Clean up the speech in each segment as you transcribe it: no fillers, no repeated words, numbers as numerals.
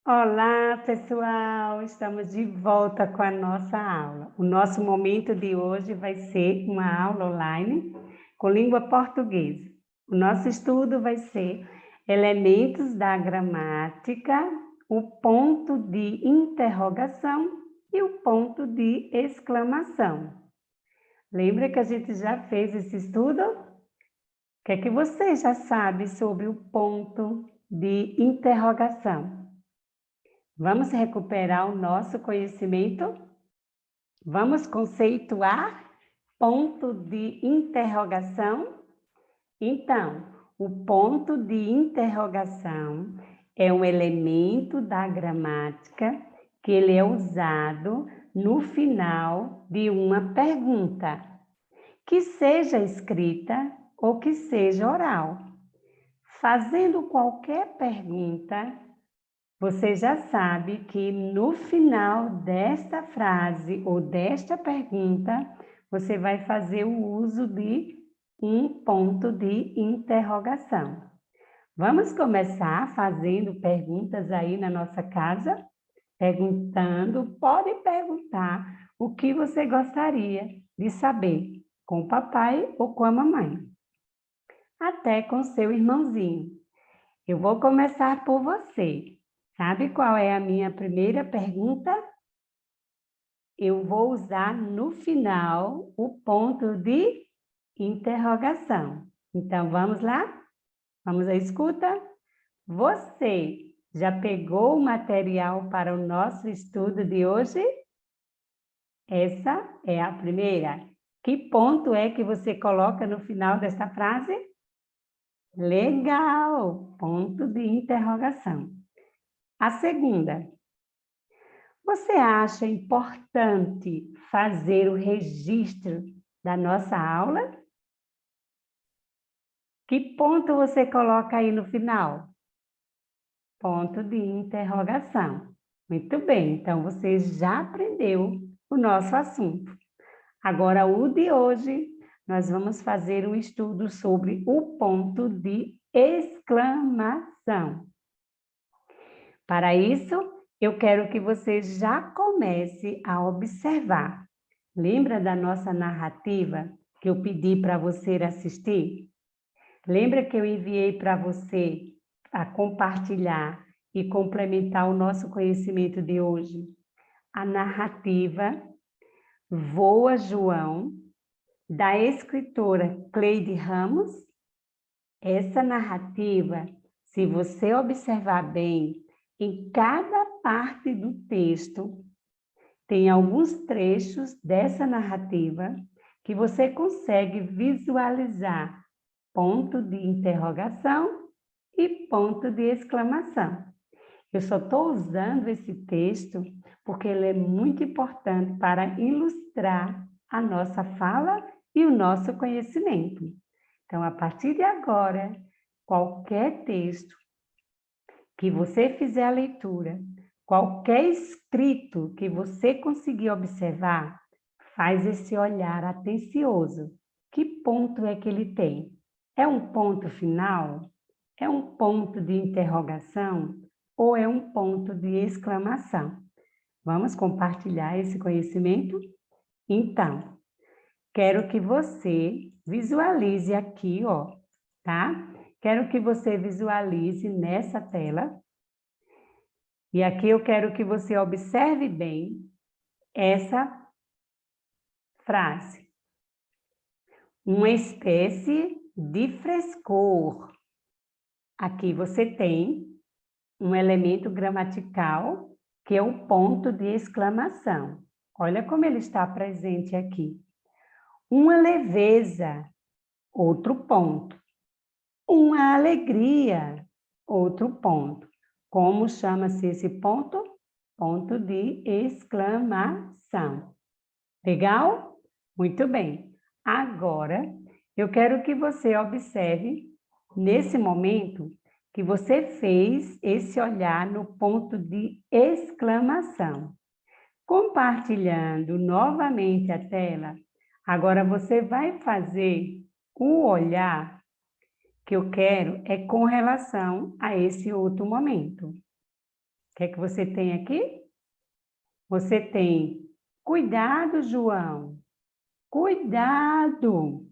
Olá, pessoal! Estamos de volta com a nossa aula. O nosso momento de hoje vai ser uma aula online com língua portuguesa. O nosso estudo vai ser elementos da gramática, o ponto de interrogação e o ponto de exclamação. Lembra que a gente já fez esse estudo? O que é que você já sabe sobre o ponto de interrogação? Vamos recuperar o nosso conhecimento? Vamos conceituar ponto de interrogação? Então, o ponto de interrogação é um elemento da gramática que ele é usado no final de uma pergunta, que seja escrita ou que seja oral. Fazendo qualquer pergunta, você já sabe que no final desta frase ou desta pergunta, você vai fazer o uso de um ponto de interrogação. Vamos começar fazendo perguntas aí na nossa casa? Perguntando, pode perguntar o que você gostaria de saber com o papai ou com a mamãe. Até com seu irmãozinho. Eu vou começar por você. Sabe qual é a minha primeira pergunta? Eu vou usar no final o ponto de interrogação. Então, vamos lá? Vamos à escuta? Você já pegou o material para o nosso estudo de hoje? Essa é a primeira. Que ponto é que você coloca no final desta frase? Legal! Ponto de interrogação. A segunda. Você acha importante fazer o registro da nossa aula? Que ponto você coloca aí no final? Ponto de interrogação. Muito bem, então você já aprendeu o nosso assunto. Agora, o de hoje, nós vamos fazer um estudo sobre o ponto de exclamação. Para isso, eu quero que você já comece a observar. Lembra da nossa narrativa que eu pedi para você assistir? Lembra que eu enviei para você a compartilhar e complementar o nosso conhecimento de hoje? A narrativa Voa João, da escritora Cleide Ramos. Essa narrativa, se você observar bem, em cada parte do texto, tem alguns trechos dessa narrativa que você consegue visualizar ponto de interrogação e ponto de exclamação. Eu só estou usando esse texto porque ele é muito importante para ilustrar a nossa fala e o nosso conhecimento. Então, a partir de agora, qualquer texto que você fizer a leitura, qualquer escrito que você conseguir observar, faz esse olhar atencioso. Que ponto é que ele tem? É um ponto final? É um ponto de interrogação? Ou é um ponto de exclamação? Vamos compartilhar esse conhecimento? Então, quero que você visualize aqui, ó, tá? Quero que você visualize nessa tela. E aqui eu quero que você observe bem essa frase. Uma espécie de frescor. Aqui você tem um elemento gramatical que é o ponto de exclamação. Olha como ele está presente aqui. Uma leveza, outro ponto. Uma alegria, outro ponto. Como chama-se esse ponto? Ponto de exclamação. Legal? Muito bem. Agora, eu quero que você observe, nesse momento, que você fez esse olhar no ponto de exclamação. Compartilhando novamente a tela, agora você vai fazer o olhar que eu quero é com relação a esse outro momento. que é que você tem aqui? Você tem cuidado, João. Cuidado!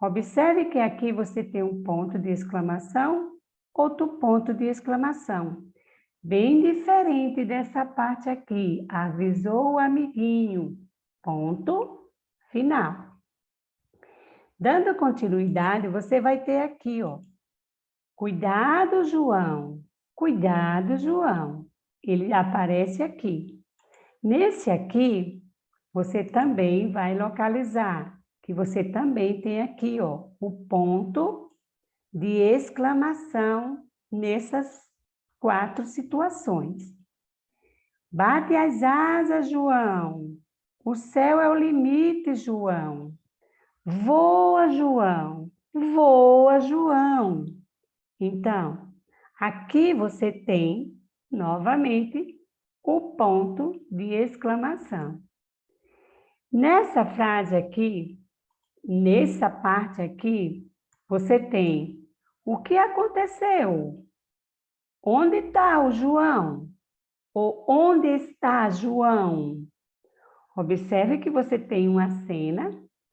Observe que aqui você tem um ponto de exclamação, outro ponto de exclamação. Bem diferente dessa parte aqui. Avisou o amiguinho. Ponto final. Dando continuidade, você vai ter aqui, ó. Cuidado, João. Cuidado, João. Ele aparece aqui. Nesse aqui, você também vai localizar que você também tem aqui, ó, o ponto de exclamação nessas 4 situações. Bate as asas, João. O céu é o limite, João. Voa, João. Voa, João. Então, aqui você tem, novamente, o ponto de exclamação. Nessa frase aqui, nessa parte aqui, você tem o que aconteceu? Onde está o João? Ou onde está João? Observe que você tem uma cena,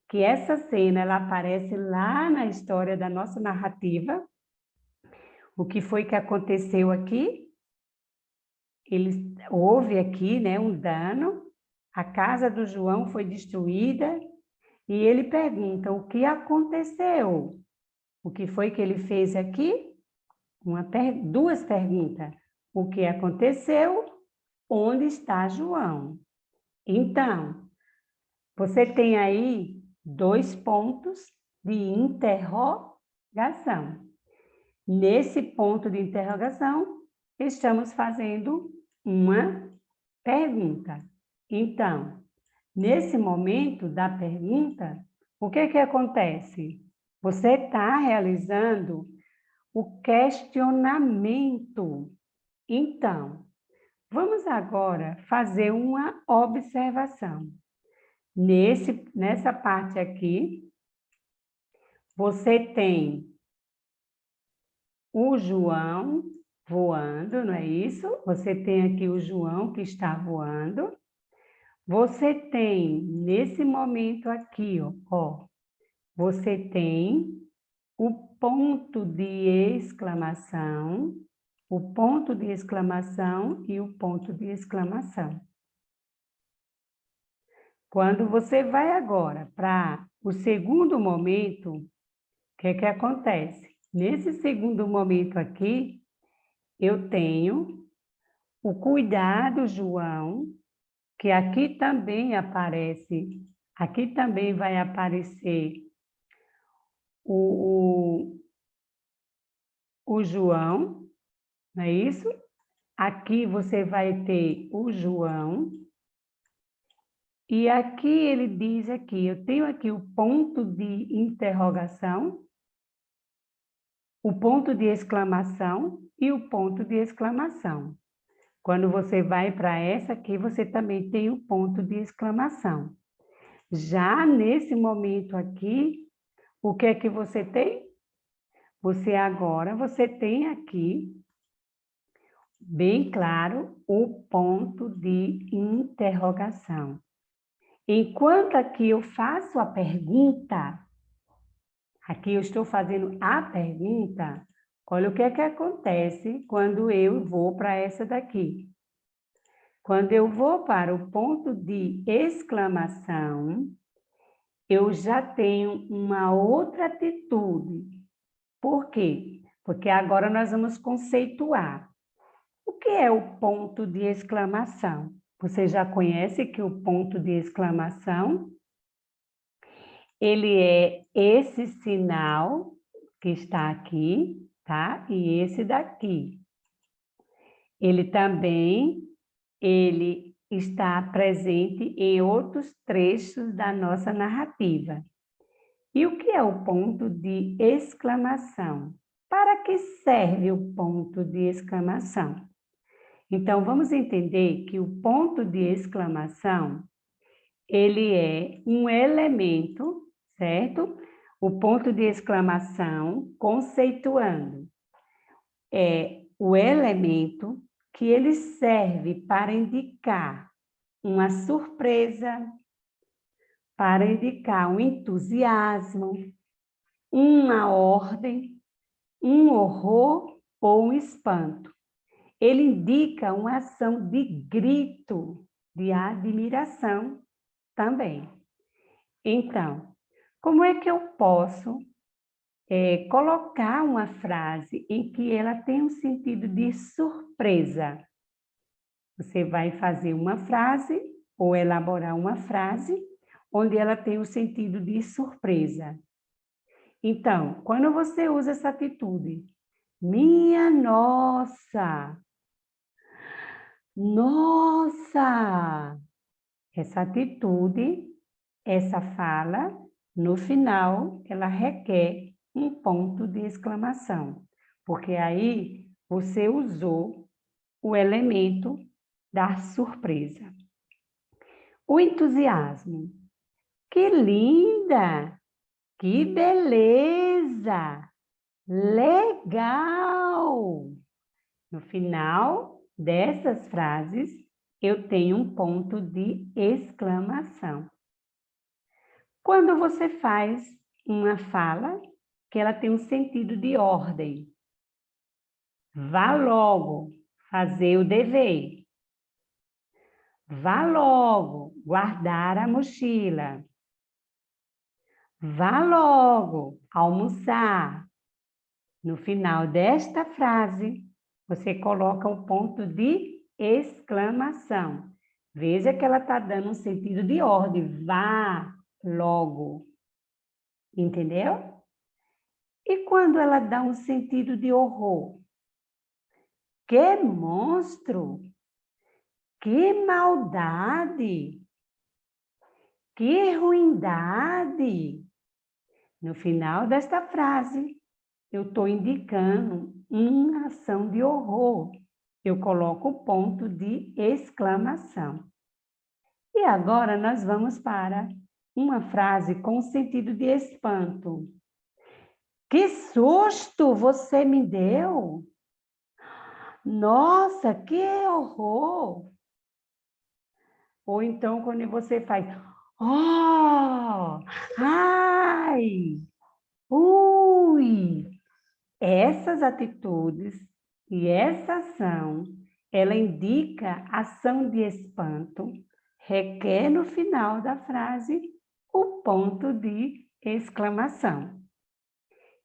que essa cena ela aparece lá na história da nossa narrativa. O que foi que aconteceu aqui? Houve aqui, né, um dano, a casa do João foi destruída e ele pergunta o que aconteceu? O que foi que ele fez aqui? Duas perguntas. O que aconteceu? Onde está João? Então, você tem aí 2 pontos de interrogação. Nesse ponto de interrogação, estamos fazendo uma pergunta. Então, nesse momento da pergunta, o que acontece? Você está realizando o questionamento. Então, vamos agora fazer uma observação. Nessa parte aqui, você tem o João voando, não é isso? Você tem aqui o João que está voando. Você tem, nesse momento aqui, ó, você tem o ponto de exclamação, o ponto de exclamação e o ponto de exclamação. Quando você vai agora para o segundo momento, o que acontece? Nesse segundo momento aqui, eu tenho o cuidado, João, que aqui também aparece, aqui também vai aparecer o João, não é isso? Aqui você vai ter o João, e aqui ele diz aqui, eu tenho aqui o ponto de interrogação, o ponto de exclamação e o ponto de exclamação. Quando você vai para essa aqui, você também tem o ponto de exclamação. Já nesse momento aqui, o que é que você tem? Você tem aqui, bem claro, o ponto de interrogação. Enquanto aqui eu faço a pergunta, aqui eu estou fazendo a pergunta, olha o que é que acontece quando eu vou para essa daqui. Quando eu vou para o ponto de exclamação, eu já tenho uma outra atitude. Por quê? Porque agora nós vamos conceituar. O que é o ponto de exclamação? Você já conhece que o ponto de exclamação, ele é esse sinal que está aqui, tá? E esse daqui. Ele está presente em outros trechos da nossa narrativa. E o que é o ponto de exclamação? Para que serve o ponto de exclamação? Então, vamos entender que o ponto de exclamação, ele é um elemento, certo? O ponto de exclamação, conceituando, é o elemento que ele serve para indicar uma surpresa, para indicar um entusiasmo, uma ordem, um horror ou um espanto. Ele indica uma ação de grito, de admiração também. Então, como é que eu posso colocar uma frase em que ela tem um sentido de surpresa? Você vai fazer uma frase ou elaborar uma frase onde ela tem o sentido de surpresa. Então, quando você usa essa atitude, minha nossa, nossa, essa atitude, essa fala, no final, ela requer um ponto de exclamação, porque aí você usou o elemento da surpresa. O entusiasmo. Que linda! Que beleza! Legal! No final dessas frases, eu tenho um ponto de exclamação. Quando você faz uma fala que ela tem um sentido de ordem, vá logo fazer o dever. Vá logo guardar a mochila. Vá logo almoçar. No final desta frase, você coloca o ponto de exclamação. Veja que ela está dando um sentido de ordem. Vá logo. Entendeu? E quando ela dá um sentido de horror? Que monstro! Que maldade! Que ruindade! No final desta frase, eu estou indicando uma ação de horror. Eu coloco o ponto de exclamação. E agora nós vamos para uma frase com sentido de espanto. Que susto você me deu! Nossa, que horror! Ou então, quando você faz, oh, ai, ui. Essas atitudes e essa ação, ela indica ação de espanto, requer no final da frase o ponto de exclamação.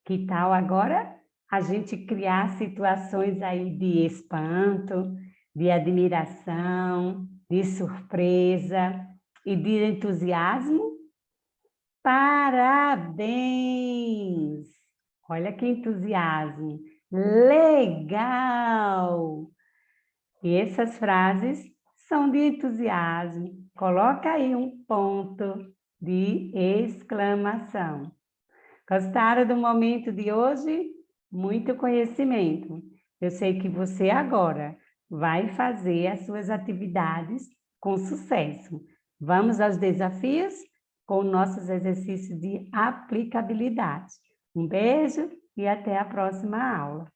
Que tal agora a gente criar situações aí de espanto, de admiração, de surpresa e de entusiasmo? Parabéns! Olha que entusiasmo! Legal! E essas frases são de entusiasmo. Coloca aí um ponto de exclamação. Gostaram do momento de hoje? Muito conhecimento. Eu sei que você agora vai fazer as suas atividades com sucesso. Vamos aos desafios com nossos exercícios de aplicabilidade. Um beijo e até a próxima aula.